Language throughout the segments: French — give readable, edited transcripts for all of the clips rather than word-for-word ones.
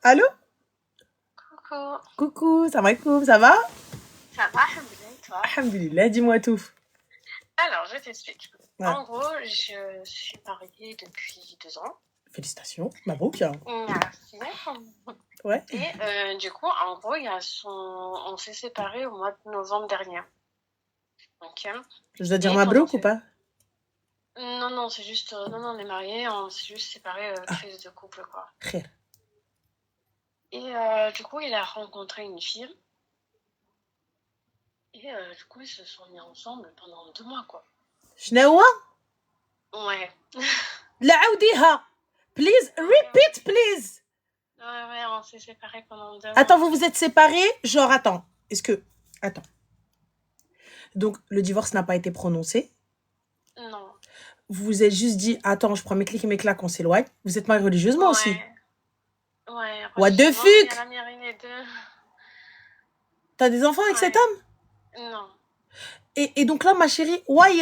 Allô? Coucou. Coucou, ça va? Ça va, alhamdoulilah, toi? Alhamdulillah, dis-moi tout. Alors, je t'explique. Ouais. En gros, je suis mariée depuis 2 ans. Félicitations, Mabrouk. Merci. Ouais. Et du coup, en gros, on s'est séparés au mois de novembre dernier. Ok. Je dois dire Et Mabrouk pendant ou pas? Non, c'est juste... non, on est mariés, on s'est juste séparés, crise de couple, quoi. Khair. Et du coup, il a rencontré une fille. Et du coup, ils se sont mis ensemble pendant 2 mois, quoi. شنو؟ Ouais. لا عاوديها. Please, repeat, please. Ouais, on s'est séparés pendant 2 mois. Attends, vous êtes séparés? Genre, attends. Attends. Donc, le divorce n'a pas été prononcé. Non. Vous vous êtes juste dit, attends, je prends mes clics et mes claques, on s'éloigne. Vous êtes mariés religieusement aussi. Ouais. What the religieusement, fuck? mais à la mairie, les deux. T'as des enfants avec Ouais. cet homme? Non. Et donc là, ma chérie, why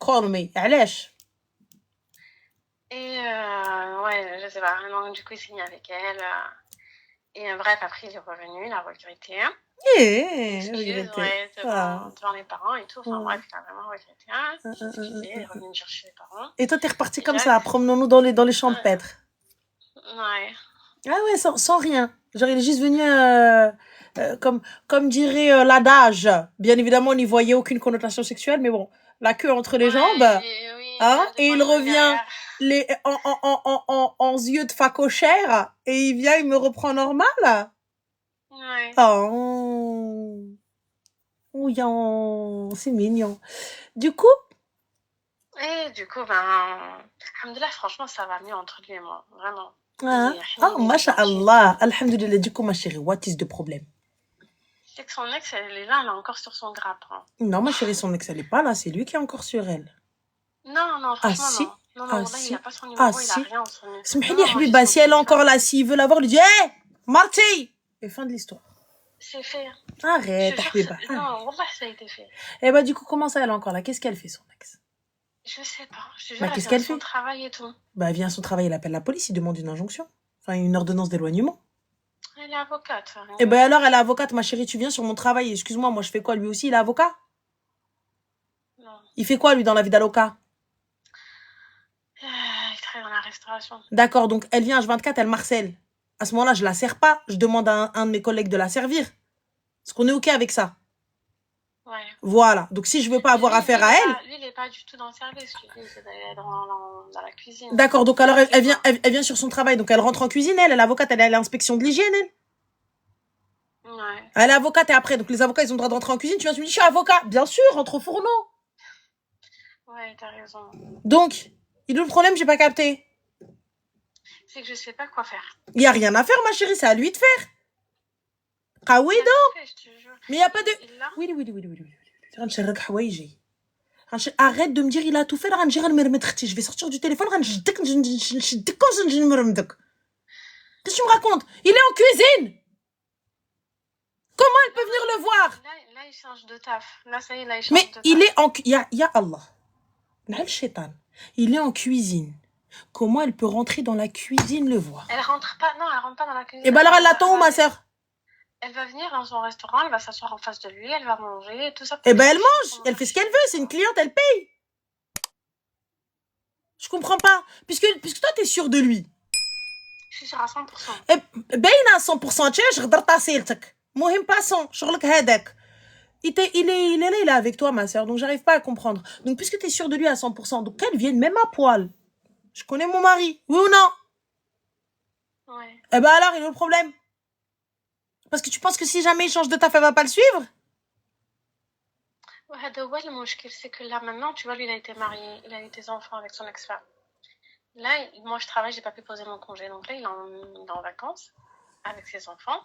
call me? علاش? Et ouais, je sais pas. Donc, du coup, il s'est mis avec elle. Et bref, après, il est revenu, il a regretté. Excuse, ouais, devant les parents et tout. Enfin, bref, il a vraiment regretté. Il est revenu me chercher les parents. Et toi, t'es reparti comme ça, promenons-nous dans les champs de Pètre. Ouais. Ah ouais, sans rien. Genre, il est juste venu, comme dirait l'adage. Bien évidemment, on n'y voyait aucune connotation sexuelle, mais bon, la queue entre les jambes. Et il revient en yeux de facochère et il vient, il me reprend normal. Ouais. Oh, c'est mignon. Du coup, Et du coup, alhamdoulilah, franchement, ça va mieux entre lui et moi. Vraiment. masha'Allah. Alhamdulillah. Du coup, ma chérie, what is the problème? C'est que son ex, elle est là, elle est encore sur son grappin. Non, ma chérie, son ex, elle est pas là. C'est lui qui est encore sur elle. Non, franchement, si? non. Ah, là, si? il a pas son numéro, il si? a rien. Smihli, Habiba, si elle est encore là, s'il veut l'avoir, lui dit, hé, Marty! Et fin de l'histoire. C'est fait. Arrête, Habiba. Non, wallah, ça a été fait. Et bah, du coup, comment ça, elle est encore là? Qu'est-ce qu'elle fait, son ex? Je sais pas. Je te jure, Qu'est-ce qu'elle fait? son travail et tout. Bah, elle vient à son travail, elle appelle la police, il demande une injonction. Enfin, une ordonnance d'éloignement. Elle est avocate. Et ben alors, elle est avocate, ma chérie, tu viens sur mon travail. Excuse-moi, moi, je fais quoi? Lui aussi, il est avocat? Non. Il fait quoi, lui, dans la vie d'avocat? Il travaille dans la restauration. D'accord, donc elle vient H24, elle marcelle. À ce moment-là, je la sers pas. Je demande à un de mes collègues de la servir. Est-ce qu'on est OK avec ça? Ouais. Voilà. Donc, si je veux pas avoir affaire à elle... Lui, il est pas du tout dans le service. Lui, c'est dans la cuisine. D'accord, donc alors, elle vient sur son travail. Donc, elle rentre en cuisine, elle est avocate, elle est à l'inspection de l'hygiène, elle. Ouais. Elle est avocate et après, donc les avocats, ils ont le droit d'entrer en cuisine. Tu viens, tu me dis, je suis avocat. Bien sûr, rentre au fourneau. Ouais, t'as raison. Donc, il est où le problème? J'ai pas capté. C'est que je sais pas quoi faire. Il y a rien à faire, ma chérie, c'est à lui de faire. Ah oui, donc. Mais il y a pas de... Oui. Arrête de me dire, il a tout fait. Je vais sortir du téléphone. Qu'est-ce que tu me racontes? Il est en cuisine. Comment elle peut venir le voir? Là, il change de taf. Là, ça y est, il change mais de taf. il est en... Ya Allah. Il est en cuisine. Comment elle peut rentrer dans la cuisine le voir? Elle rentre pas dans la cuisine. Et ben alors, elle l'attend où, ma sœur? Elle va venir dans son restaurant, elle va s'asseoir en face de lui, elle va manger, tout ça. Et ben elle mange, elle fait ce qu'elle veut, c'est une cliente, elle paye. Je comprends pas. Puisque toi, t'es sûre de lui. Je suis sûre à 100%. باينة 100%. تشاش غدرت عسيلتك. مهم باسون شغلك هذاك. Il est là, il est avec toi, ma sœur. Donc, j'arrive pas à comprendre. Donc, puisque t'es sûre de lui à 100%, donc qu'elle vienne même à poil. Je connais mon mari. Oui ou non? Ouais. Eh ben alors, il est où le problème? Parce que tu penses que si jamais il change de taf, elle va pas le suivre? Ouais, le mouchkil, c'est que là, maintenant, tu vois, lui, il a été marié, il a eu des enfants avec son ex-femme. Là, moi, je travaille, j'ai pas pu poser mon congé. Donc là, il est en vacances avec ses enfants.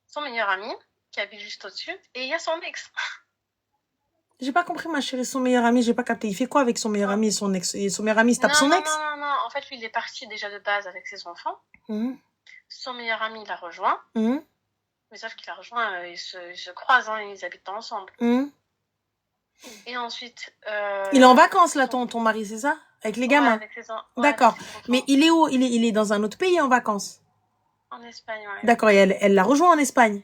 Son meilleur ami, qui habite juste au-dessus, et il y a son ex. J'ai pas compris, ma chérie, son meilleur ami, j'ai pas capté. Il fait quoi avec son meilleur ami et son ex? Et son meilleur ami se tape son ex? Non. En fait, lui, il est parti déjà de base avec ses enfants. Son meilleur ami l'a rejoint. Mais sauf qu'il a rejoint, ils se croisent, ils habitent ensemble. Et ensuite... il est en vacances, là, ton mari, c'est ça? Avec les gamins. Avec ses enfants. D'accord. Mais il est où? Il est dans un autre pays en vacances? En Espagne, ouais. D'accord, et elle l'a rejoint en Espagne?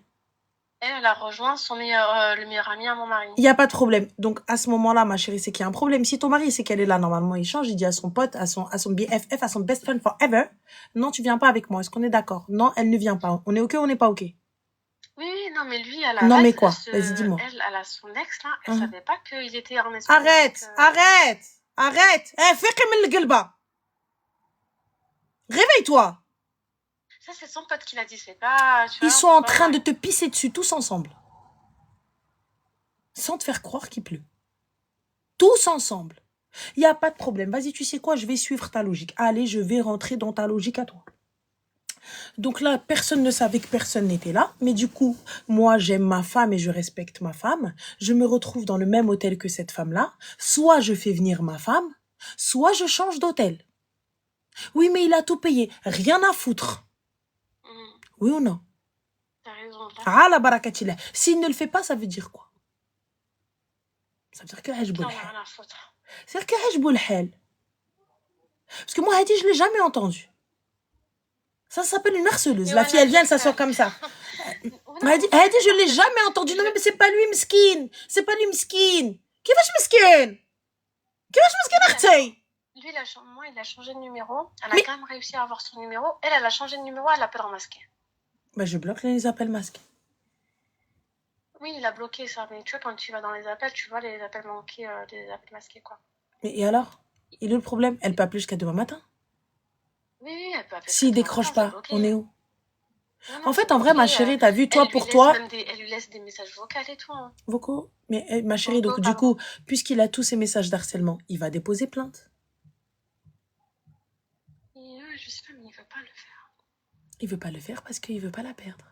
Elle a rejoint le meilleur ami à mon mari. Il n'y a pas de problème. Donc, à ce moment-là, ma chérie, c'est qu'il y a un problème. Si ton mari sait qu'elle est là, normalement, il change. Il dit à son pote, à son BFF, à son best friend forever, non, tu viens pas avec moi. Est-ce qu'on est d'accord? Non, elle ne vient pas. On est OK ou on n'est pas OK? Oui, non, mais lui, elle a... Non, mais quoi? Vas-y, dis-moi. Elle a son ex, là. Elle savait pas qu'il était en Espagne. Arrête. Eh, fais comme le galba. Réveille-toi. Ça, c'est son pote qui l'a dit, c'est pas... Ils sont en train de te pisser dessus, tous ensemble. Sans te faire croire qu'il pleut. Tous ensemble. Il n'y a pas de problème. Vas-y, tu sais quoi? Je vais suivre ta logique. Allez, je vais rentrer dans ta logique à toi. Donc là, personne ne savait que personne n'était là. Mais du coup, moi, j'aime ma femme et je respecte ma femme. Je me retrouve dans le même hôtel que cette femme-là. Soit je fais venir ma femme, soit je change d'hôtel. Oui, mais il a tout payé. Rien à foutre. Oui ou non? T'as raison. Ah, la barakatillah. S'il ne le fait pas, ça veut dire quoi? Ça veut dire que hajbou l'hal. C'est-à-dire que hajbou l'hal. Parce que moi, Hadi, je ne l'ai jamais entendu. Ça s'appelle une harceleuse. La fille, elle vient, elle s'assoit comme ça. Hadi, je ne l'ai jamais entendu. Non, mais c'est pas lui, miskin. C'est pas lui, miskin. Qui va-je miskin? Qui va-je miskin, akhti? Lui, il a changé de numéro. Elle a quand même réussi à avoir son numéro. Elle a changé de numéro, elle l'appelle en masqué. Bah, je bloque les appels masqués. Oui, il a bloqué ça. Mais tu vois, quand tu vas dans les appels, tu vois les appels manqués, les appels masqués, quoi. Mais et alors? Il est le problème? Elle peut appeler jusqu'à demain matin. Oui, elle peut appeler. S'il décroche pas, on est où? En fait, en vrai, ma chérie, t'as vu, toi, pour toi... Elle lui laisse des messages vocaux et tout. Hein. Vocaux? Mais ma chérie, donc du coup, puisqu'il a tous ces messages d'harcèlement, il va déposer plainte. Je sais pas, mais il veut pas le faire. Il veut pas le faire parce qu'il veut pas la perdre.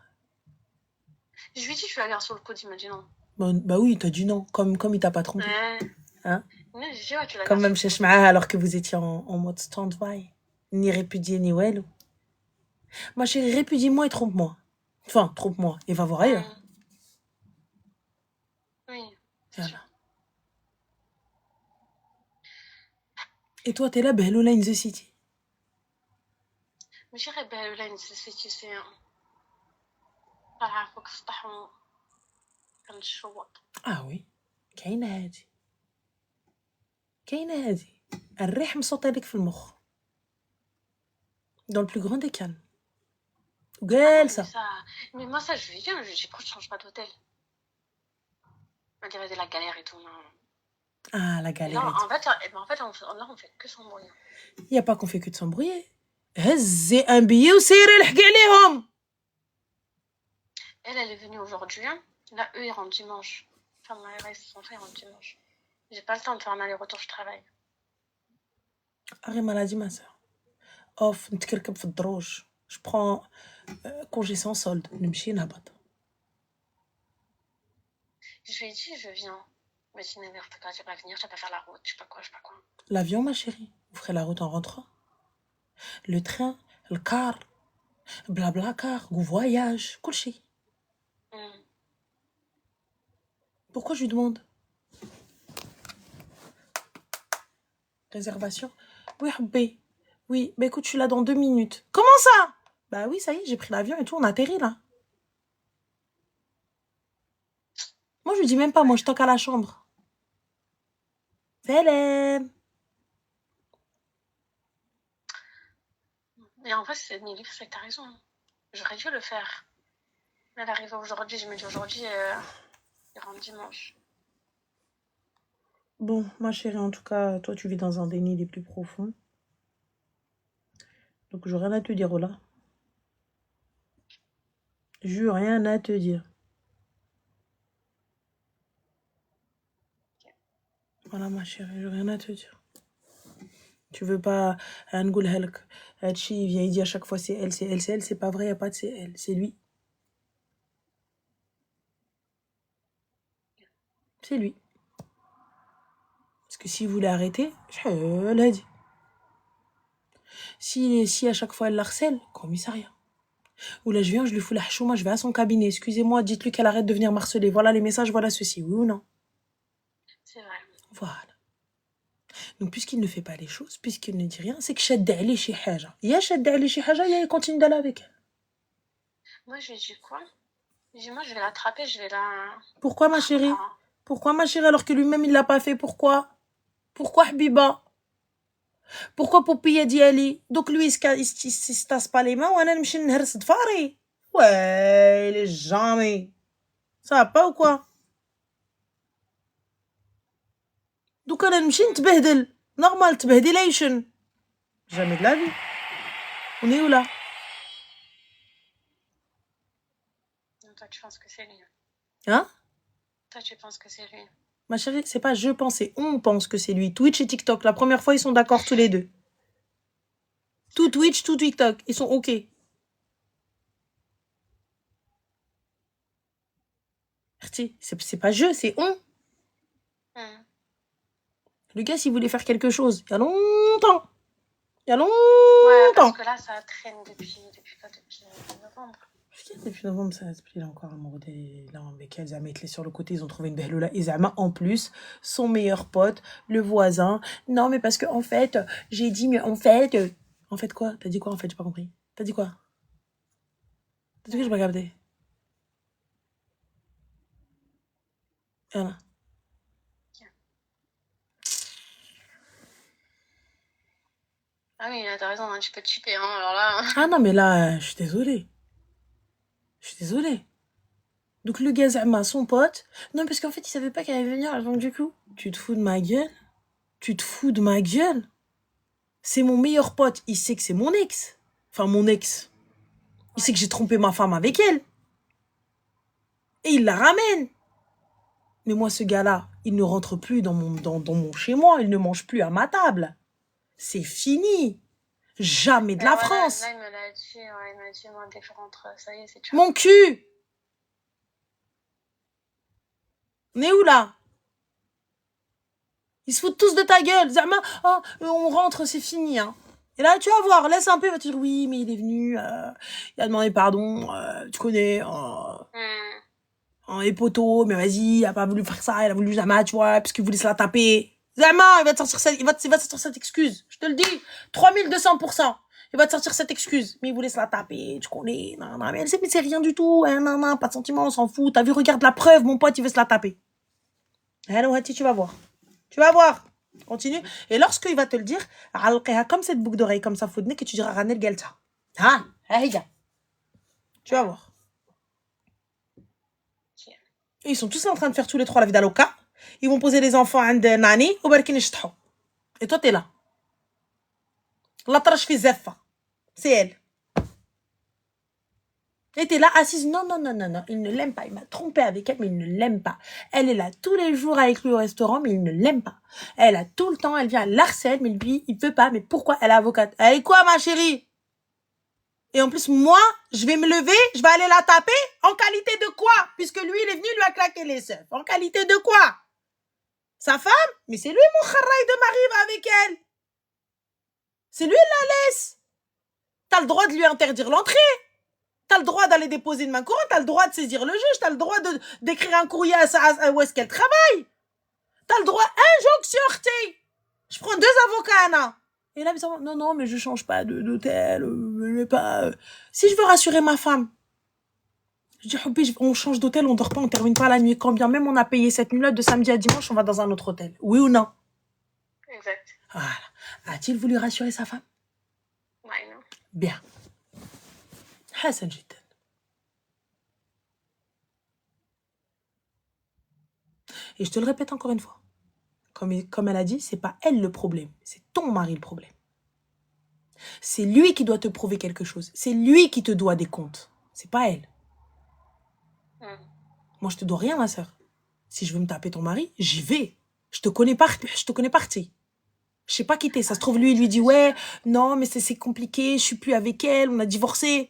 Je lui ai dit, je vais aller sur le code, il m'a dit non. Bon, bah oui, il t'a dit non, comme il t'a pas trompé. Hein? Oui, j'ai dit, ouais, tu l'as comme même chez Shma'a, alors que vous étiez en mode stand-by. Ni répudié, ni well. Ma chérie, répudie-moi et trompe-moi. Enfin, trompe-moi et va voir ailleurs. Oui. Voilà. Et toi, t'es là, Behloula in the city. ماشي غير Behloula in the city, c'est طالعة فوق السطح كنشوط. وي كاينة هادي الريح مصوطة لك في المخ. Dans le plus grand des calmes. Gueule, ça. Mais moi, ça, je lui dis, pourquoi tu changes pas d'hôtel? On dirait de la galère et tout, non. Ah, la galère. Non, en fait, là, on fait que s'embrouiller. Il n'y a pas qu'on fait que de s'embrouiller. هزي un billet وسيري لحقي عليهم. Elle est venue aujourd'hui. Là, eux, ils rentrent dimanche. Enfin, mon ils sont fait, ils rentrent dimanche. J'ai pas le temps de faire un aller-retour, je travaille. Arrête maladie, ma soeur. Off, نتكركب في الدروج. Je prends congé sans solde. نمشي نهبط. Je lui ai dit, je viens. Mais sinon, je vais pas venir, je vais pas faire la route, je sais pas quoi. L'avion, ma chérie. Vous ferez la route en rentrant. Le train, le car, blabla car, vous voyage, couché. Pourquoi je lui demande? Réservation? Oui, Habé. Oui, bah écoute, je suis là dans 2 minutes. Comment ça? Bah oui, ça y est, j'ai pris l'avion et tout, on atterrit là. Moi, je lui dis même pas, moi, je toque à la chambre. Salam. Et en vrai, c'est Nili, c'est que t'as raison. J'aurais dû le faire. Elle arrive aujourd'hui, je me dis aujourd'hui, il rentre dimanche. Bon, ma chérie, en tout cas, toi, tu vis dans un déni des plus profonds. Donc, j'ai rien à te dire, oh là. J'ai rien à te dire. Voilà, ma chérie, j'ai rien à te dire. Tu veux pas un goul helk. Il vient, il dit à chaque fois c'est elle, c'est pas vrai, il n'y a pas de c'est elle, c'est lui. C'est lui. Parce que s'il voulait arrêter, je l'ai dit. Si à chaque fois elle l'harcèle, commissariat. Ou là je viens, je lui fous la chouma, je vais à son cabinet. Excusez-moi, dites-lui qu'elle arrête de venir m'harceler. Voilà les messages, voilà ceci, oui ou non? C'est vrai. Voilà. Donc, puisqu'il ne fait pas les choses, puisqu'il ne dit rien, c'est que شد عليه شي حاجة. يا شد عليه شي حاجة, il continue d'aller avec elle. Moi, je lui ai dit quoi? Je lui ai dit, moi, je vais l'attraper, je vais la... Pourquoi, ma chérie? Pourquoi, ma chérie, alors que lui-même, il l'a pas fait? Pourquoi? Pourquoi, Habiba? Pourquoi Poupia ديالي? Donc, lui, il se tasse pas les mains, وانا نمشي نهرس ضفاري. Ouais, il est jamais. Ça va pas ou quoi? Donc, انا نمشي نتبهدل. Normal, تبهدلation. Jamais de la vie. On est où là? Toi, tu penses que c'est lui. Hein? Toi, tu penses que c'est lui. Ma chérie, c'est pas je pense, c'est on pense que c'est lui. Twitch et TikTok, la première fois, ils sont d'accord tous les deux. Tout Twitch, tout TikTok, ils sont OK. C'est pas je, c'est on. Le gars, s'il voulait faire quelque chose, il y a longtemps. Il y a longtemps. Ouais, parce que là, ça traîne depuis quoi? Depuis novembre. Depuis novembre, ça il est encore amoureux là avec elle. Zama, il est sur le côté, ils ont trouvé une belle là. Et Zama, en plus, son meilleur pote, le voisin. Non, mais parce que, en fait, j'ai dit, mais en fait. En fait, quoi? T'as dit quoi, en fait? J'ai pas compris. T'as dit quoi? T'as dit que j'ai pas capté? Voilà. Ah oui, t'as raison, hein, tu peux te chipper, hein, alors là... Ah non, mais là, je suis désolée. Donc le gars, Zama, son pote... Non, parce qu'en fait, il savait pas qu'elle allait venir, donc du coup... Tu te fous de ma gueule? C'est mon meilleur pote, il sait que c'est mon ex. Enfin, mon ex. Il sait que j'ai trompé ma femme avec elle. Et il la ramène. Mais moi, ce gars-là, il ne rentre plus dans mon chez moi, il ne mange plus à ma table. C'est fini. Jamais de la France. Là, il me l'a dit, il m'a dit, moi, dès que je rentre, ça y est, c'est tout. Mon cul. On est où là? Ils se foutent tous de ta gueule. Zama, oh, on rentre, c'est fini. Hein. Et là, tu vas voir, laisse un peu, il va te dire, oui, mais il est venu, il a demandé pardon, tu connais, et poteau, mais vas-y, il a pas voulu faire ça, il a voulu Zama, tu vois, parce qu'il voulait se la taper. Zama, il va te sortir cette excuse. Je te le dis, 3200%. Il va te sortir cette excuse. Mais il voulait se la taper, tu connais. Non, mais elle sait, mais c'est rien du tout. Hein, non, pas de sentiment, on s'en fout. T'as vu, regarde la preuve, mon pote, il veut se la taper. Alors, Hati, tu vas voir. Tu vas voir. Continue. Et lorsqu'il va te le dire, comme cette boucle d'oreille, comme ça, Foudnek, que tu diras Ranel Gelta. Ah, tu vas voir. Et ils sont tous en train de faire tous les trois la vie d'Aloka. Ils vont poser les enfants à Nani ou Barkin Ishtho. Et toi, t'es là. La trache fi Zeffa. C'est elle. Elle était là, assise. Non. Il ne l'aime pas. Il m'a trompé avec elle, mais il ne l'aime pas. Elle est là tous les jours avec lui au restaurant, mais il ne l'aime pas. Elle a tout le temps, elle vient, elle l'harcèle, mais lui, il veut pas. Mais pourquoi? Elle est avocate. Elle est quoi, ma chérie? Et en plus, moi, je vais me lever, je vais aller la taper. En qualité de quoi? Puisque lui, il est venu, lui a claqué les seufs. En qualité de quoi? Sa femme? Mais c'est lui, mon kharraï de mari, va avec elle. C'est lui, il la laisse. T'as le droit de lui interdire l'entrée. T'as le droit d'aller déposer une main courante, t'as le droit de saisir le juge, t'as le droit d'écrire un courrier à où est-ce qu'elle travaille. T'as le droit, injonction, je prends 2 avocats, Anna. Et là, ils disent, non, mais je change pas d'hôtel, pas... Si je veux rassurer ma femme, je dis, on change d'hôtel, on dort pas, on termine pas la nuit. Quand bien même on a payé cette nuit-là de samedi à dimanche, on va dans un autre hôtel. Oui ou non? Exact. Voilà. A-t-il voulu rassurer sa femme? Ouais, non. Bien. Hassan جدا. Et je te le répète encore une fois. Comme elle a dit, c'est pas elle le problème, c'est ton mari le problème. C'est lui qui doit te prouver quelque chose. C'est lui qui te doit des comptes. C'est pas elle. Moi, je te dois rien, ma soeur. Si je veux me taper ton mari, j'y vais. Je te connais parti. Je sais pas qui t'es. Ça se trouve, lui, il lui dit, ouais, non, mais c'est compliqué, je suis plus avec elle, on a divorcé.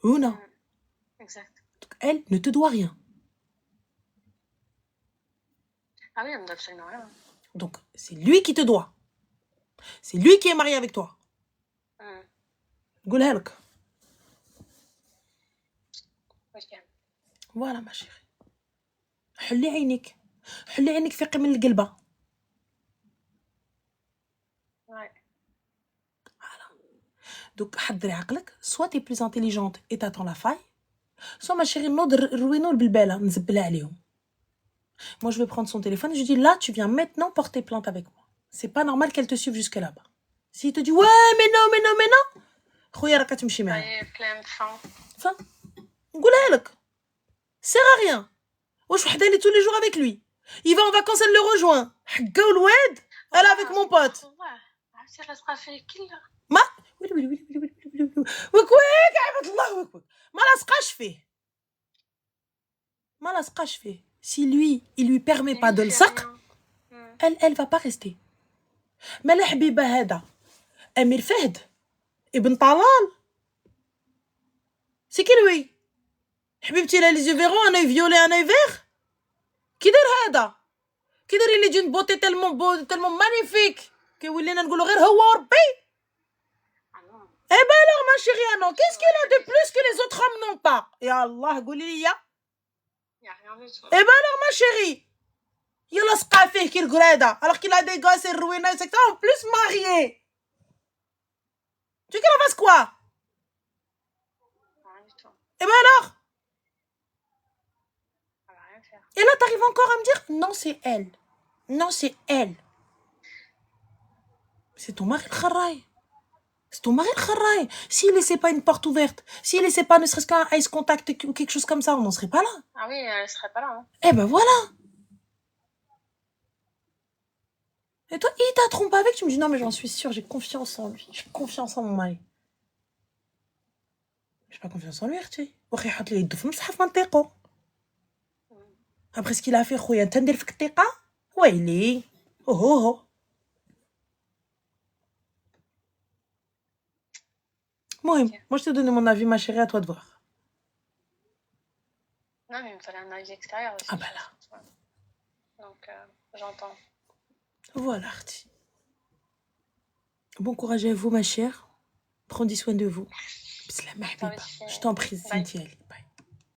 Ou non? Exact. Donc, elle ne te doit rien. Ah oui, elle me doit absolument rien. Donc, c'est lui qui te doit. C'est lui qui est marié avec toi. قولها لك. Voilà, ma chérie. حلي عينك. حلي عينك فيقي من القلبه. Donc حضري عقلك. soit t'es plus intelligente et t'attends la faille, soit ma chérie نوض روينو البلباله نزبلها عليهم. Moi je vais prendre son téléphone et je dis là tu viens maintenant porter plainte avec moi. C'est pas normal qu'elle te suive jusque là-bas. S'il te dit ouais mais non خويا راك تمشي معاه. Fin. نقولها لك. Sert à rien. واش وحده اللي tous les jours avec lui. Il va en vacances, elle le rejoint. حقا الواد. Elle est avec mon pote. عرفتي راسها في الكل. ما ويلي وكويك عبد الله وكويك. ما لاصقاش فيه. Si lui, il lui permet pas de le sac, elle va pas rester. ما الحبيبه هذا امير فهد ابن طلال. C'est qui lui? حبيبتي لا لي فيرون انا فيولي انا فيغ. كي داير هذا؟ كي داير لي جون بوتي تالمون مانيفيك كيولينا نقولوا غير هو وربي. Eh ben alors ma chérie, non, qu'est-ce qu'il a de plus que les autres hommes n'ont pas? Ya Allah, قولي لي. Il y a rien du tout. Eh ben alors ma chérie, يلا سقى فيه كي القرادة alors qu'il a des gosses et ruiné etc. en plus marié. Tu veux qu'elle en fasse quoi? Rien du tout. Eh ben alors? Elle va rien faire. Et là t'arrives encore à me dire non c'est elle. Non c'est elle. C'est ton mari le kharaï. C'est ton mari le kharaï. S'il laissait pas une porte ouverte, s'il laissait pas ne serait-ce qu'un ice contact ou quelque chose comme ça, on n'en serait pas là. Ah oui, elle serait pas là. Hein. Eh ben voilà. Et toi, il t'a trompé avec, tu me dis non mais j'en suis sûre, j'ai confiance en lui. J'ai confiance en mon mari. J'ai pas confiance en lui, اختي. واخا يحط لي يدو في المصحف ما نطيقو. Après ce qu'il a fait, خويا انت ندير فيك الثقة؟ ويلي. اوه. Moi je te donne mon avis, ma chérie, à toi de voir. Non, mais il me fallait un avis extérieur aussi. Ah bah là. Donc, j'entends. Voilà, Arti. Bon courage à vous, ma chère. Prends soin de vous. Je t'en prie, Cynthia. Bye.